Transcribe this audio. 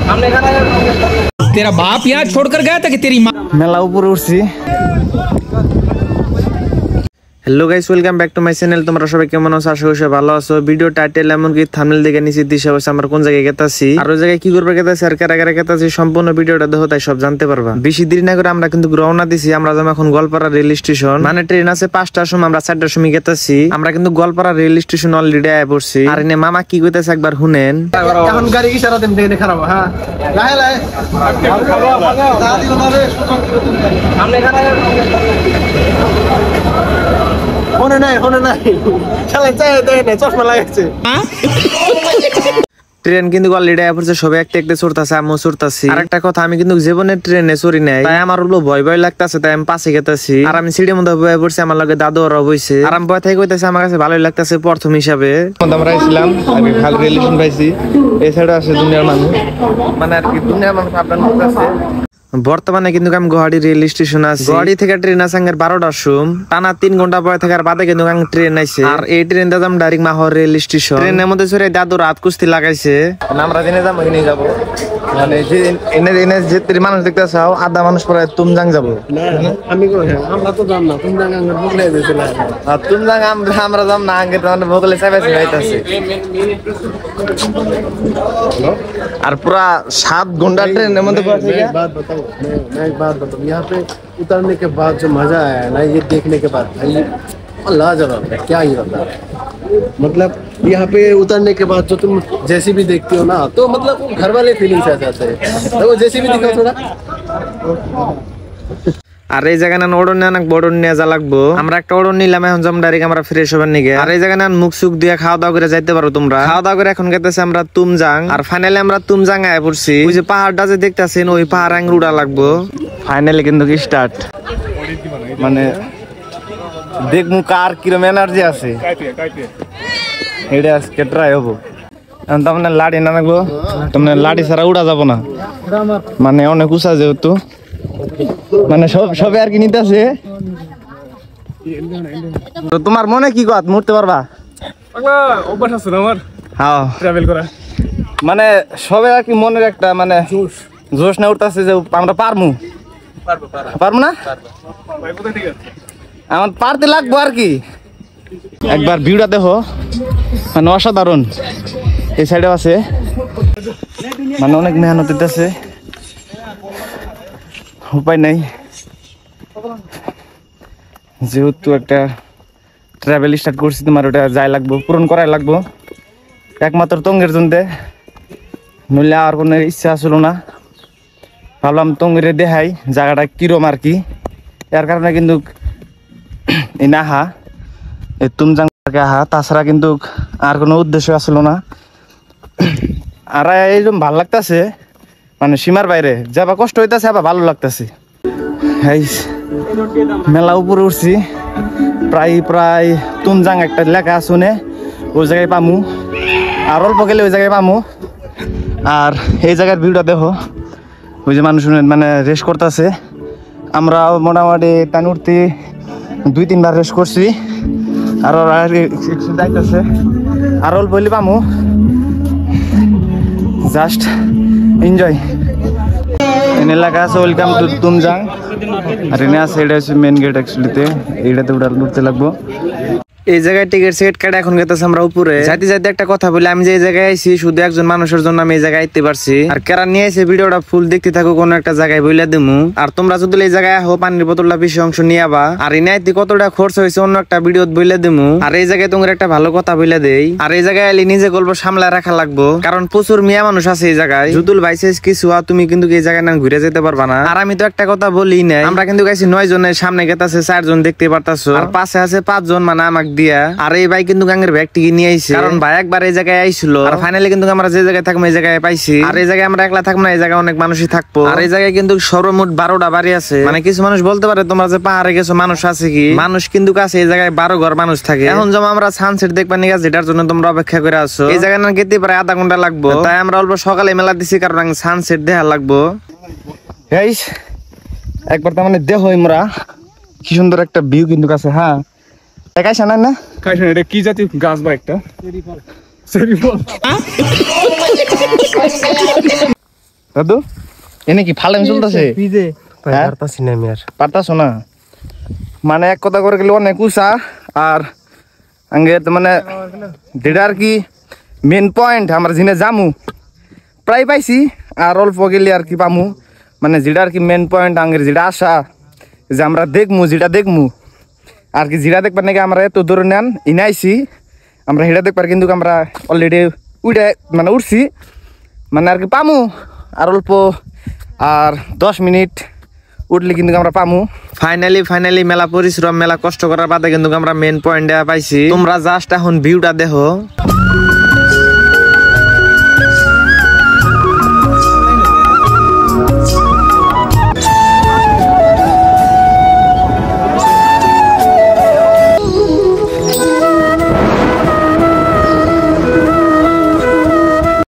तेरा बाप यहाँ छोड़कर गया था कि तेरी माँ মেলা উপরে উঠছি। Hello guys, welcome back to my channel. তোমরা সবাই কেমন আছো? আশা করি ভালো আছো। ভিডিও টাইটেল এমনকি থাম্বনেল দেখে নিচে দিশা হচ্ছে আমরা কোন জায়গায় গেতাছি আর ওই জায়গায় কি করবে গেতাছি আর কারা কারা গেতাছি সম্পূর্ণ ভিডিওটা দেখো, তাই সব জানতে পারবা। বেশি দেরি না করে আমরা কিন্তু রওনা দিছি। আমরা যাবো এখন গোয়ালপাড়া রেল স্টেশন, মানে ট্রেন আছে 5টার সময়, আমরা 4টার সময় গেতাছি। আমরা কিন্তু গোয়ালপাড়া রেল স্টেশন অলরেডি আয় পড়ছি। আর এনে মামা কি কইতাছে একবার শুনেন। এখন গাড়ি ইশারা দেন দেখে খারাপ। হ্যাঁ লাহে লাহে ট্রেন কিন্তু অলরেডি আয় পড়ছে, সবাই একটা একটা চড়তাছে, আমিও চড়তাছি। আর একটা কথা, আমি কিন্তু জীবনে ট্রেনে চড়ি নাই, তাই আমার হলো ভয় ভয় লাগতাছে, তাই আমি পাশে গেতাছি। আর আমি সিঁড়ির মধ্যে বয়ে পড়ছি, আমার লগে দাদু ওরা বইছে। আর আমি ভয় থেকে কইতাছি আমার কাছে ভালোই লাগতাছে প্রথম হিসাবে। আমরা আইছিলাম আমি ভালো রিলেশন পাইছি। এই সাইডে আছে দুনিয়ার মানুষ, মানে আর কি দুনিয়ার মানুষ আপনার করতেছে। বর্তমানে কিন্তু আমি গুয়াহাটি রেল স্টেশন আছি। গুয়াহাটি থেকে ট্রেন আছে 12টার সময়, টানা 3 ঘন্টা পরে থেকে আর বাদে কিন্তু ট্রেন আইছে। আর এই ট্রেন দাম ডাইরেক্ট মাহর রেল স্টেশন। ট্রেনের মধ্যে চড়ে দাদু রাত কুস্তি লাগাইছে। আমরা জেনে যাবো, এনে যাবো, মানে যে এনে এনে যে মানুষ দেখতে চাও, আধা মানুষ পরে তুমজাং যাবো। আমি আমরা তো যাম না, তুমজাং বগলে দিছিল। আর তুমজাং আমরা যাম না, আগে তো বগলে চাইছে যাইতাছে। আর পুরা 7 ঘন্টা ট্রেনের মধ্যে পড়ে। बात बताओ, मैं एक बात बताऊं, यहाँ पे उतरने के बाद जो मजा आया ना, ये देखने के बाद भाई लाजवाब है। क्या ही बता, मतलब यहाँ पे उतरने के बाद जो तुम जैसी भी देखते हो ना, तो मतलब घर वाले फीलिंग्स आ जाते हैं। तो वो जैसी भी दिखाओ थोड़ा। আর এই জায়গায় না ওড়ন নেওয়া বড়ন নিয়ে যা লাগবো। আমরা একটা ওড়ন নিলাম, এখন যাম ডাইরেক্ট আমরা ফ্রেশ হবার নিগে। আর এই জায়গায় না মুখ সুখ দিয়ে খাওয়া দাওয়া করে যাইতে পারো তোমরা। খাওয়া দাওয়া করে এখন গেতেছে আমরা তুমজাং। আর ফাইনালি আমরা তুমজাং আয় পড়ছি। ওই যে পাহাড়টা যে দেখতেছেন, ওই পাহাড় আঙ্গুর উড়া লাগবো। ফাইনালি কিন্তু স্টার্ট, মানে দেখবো কার কিরম এনার্জি আছে। এটা আজকে ট্রাই হবো। এখন তো মানে লাড়ি না লাগবো, তোমরা লাড়ি ছাড়া উড়া যাবো না, মানে অনেক উঁচা যেহেতু, মানে সবে আর কি নিতেছে। তোমার মনে কি কথা মরতে পারবা? অভ্যাস আছে আমার হ্যাঁ ট্রাভেল করা, মানে সবে আর কি মনের একটা মানে জোশ না উঠতেছে যে আমরা পারমু। পারবো না, আমার পারতে লাগবো আর কি। একবার ভিউটা দেখো, মানে অসাধারণ। এই সাইডে আছে, মানে অনেক মেহনত দিতেছে, উপায় নাই যেহেতু একটা ট্রাভেল স্টার্ট করছি, তোমার ওটা যাই লাগবো, পূরণ করাই লাগবো একমাত্র তঙ্গের জন্য। নইলে আর কোনো ইচ্ছা আসলো না, ভাবলাম তঙ্গের দেখাই জায়গাটা কিরম আর কি। এর কারণে কিন্তু এই নাহা এই তুমজাং আহা, তাছাড়া কিন্তু আর কোনো উদ্দেশ্য আসলো না। আর এইরকম ভাল লাগতেছে, মানে সীমার বাইরে যাবা কষ্ট হইতেছে, আবার ভালো লাগতেছে। মেলা উপরে উঠছি, প্রায় প্রায় তুমজাং একটা লেখা শুনে ওই জায়গায় পামু, আর অল্প গেলে ওই জায়গায় পামু। আর এই জায়গার ভিউটা দেখো, ওই যে মানুষ মানে রেস্ট করতেছে। আমরা মোটামুটি টান উঠতে 2-3 বার রেস্ট করছি, আর ওরা যাইতেছে, আর অল্প হইলে পামু। Just enjoy. এনে লেখা আছে ওয়েলকাম টু তুমজাং। আর এনে আছে, এটা হচ্ছে মেন গেট অ্যাকচুয়ালিতে, এইটাতে উঠতে লাগবো। এই জায়গায় টিকিট সেট কাটে এখন গেতেছে আমরা উপরে। যাইতে যাইতে একটা কথা বলি, আমি যে এই জায়গায় আইছি শুধু একজন মানুষের জন্য আমি এই জায়গায় আইতে পারছি। আর কারা নিয়ে আইছে ভিডিওটা ফুল দেখতে থাকো, কোনো একটা জায়গায় বইলা দেমু। আর তোমরা যদি এই জায়গায় আহো, পানির বোতলটা বেশি অংশ নিয়ে আবা। আর এনে আইতে কতটা খরচ হয়েছে অন্য একটা ভিডিও বইলা দেমু। আর এই জায়গায় তোমার একটা ভালো কথা বইলা দেই, আর এই জায়গায় এলে নিজে গল্প সামলায় রাখা লাগবো, কারণ প্রচুর মিয়া মানুষ আছে এই জায়গায়। যুদুল বাইসেস কিছু তুমি কিন্তু এই জায়গায় না ঘুরে যেতে পারবা না। আর আমি তো একটা কথা বলি নাই, আমরা কিন্তু গাইছি 9 জনের, সামনে গেতাছে 4 জন দেখতে পারতাছো, আর পাশে আছে 5 জন, মানে আমাকে দিয়া। আর এই ভাই কিন্তু গাঙ্গের ব্যাগ টিকে নিয়ে আইছে, কারণ ভাই একবার এই জায়গায় আইছিল। আর ফাইনালি কিন্তু আমরা যে জায়গায় থাকবো এই জায়গায় পাইছি। আর এই জায়গায় আমরা একলা থাকবো না, এই জায়গায় অনেক মানুষই থাকবো। আর এই জায়গায় কিন্তু সর্বমোট 12টা বাড়ি আছে। মানে কিছু মানুষ বলতে পারে তোমরা যে পাহাড়ে গেছো মানুষ আছে কি, মানুষ কিন্তু কাছে এই জায়গায় 12 ঘর মানুষ থাকে। এখন যেমন আমরা সানসেট দেখবা নিয়ে গেছি, যেটার জন্য তোমরা অপেক্ষা করে আছো। এই জায়গায় না গেতে প্রায় আধা ঘন্টা লাগবো, তাই আমরা অল্প সকালে মেলা দিছি, কারণ সানসেট দেখা লাগবো। একবার তার মানে দেখো আমরা কি সুন্দর একটা ভিউ কিন্তু কাছে। হ্যাঁ কাইসা না কাইসা, এটা কি জাতীয় গাছ বা একটা দাদু এনে কি ফালেন চলতেছে পারতাছি না আমি আর পারতাছো না মানে এক কথা করে গেলে অনেক উঁচা আর আগে তো মানে যেটা আর কি মেন পয়েন্ট আমরা জিনে যামু প্রায় পাইছি আর অল্প গেলে আর কি পামু মানে যেটা আর কি মেন পয়েন্ট আঙ্গের যেটা আশা যে আমরা দেখমু যেটা দেখমু আর কি যেটা দেখবার নাকি আমরা এত দূরে নেন ইনাইছি আমরা সেটা দেখবার কিন্তু আমরা অলরেডি মানে উঠছি মানে আর কি পামু আর অল্প আর 10 মিনিট উঠলে কিন্তু আমরা পামু ফাইনালি মেলা পরিশ্রম মেলা কষ্ট করার বাদে কিন্তু আমরা মেন পয়েন্টে পাইছি তোমরা জাস্ট এখন ভিউটা দেখো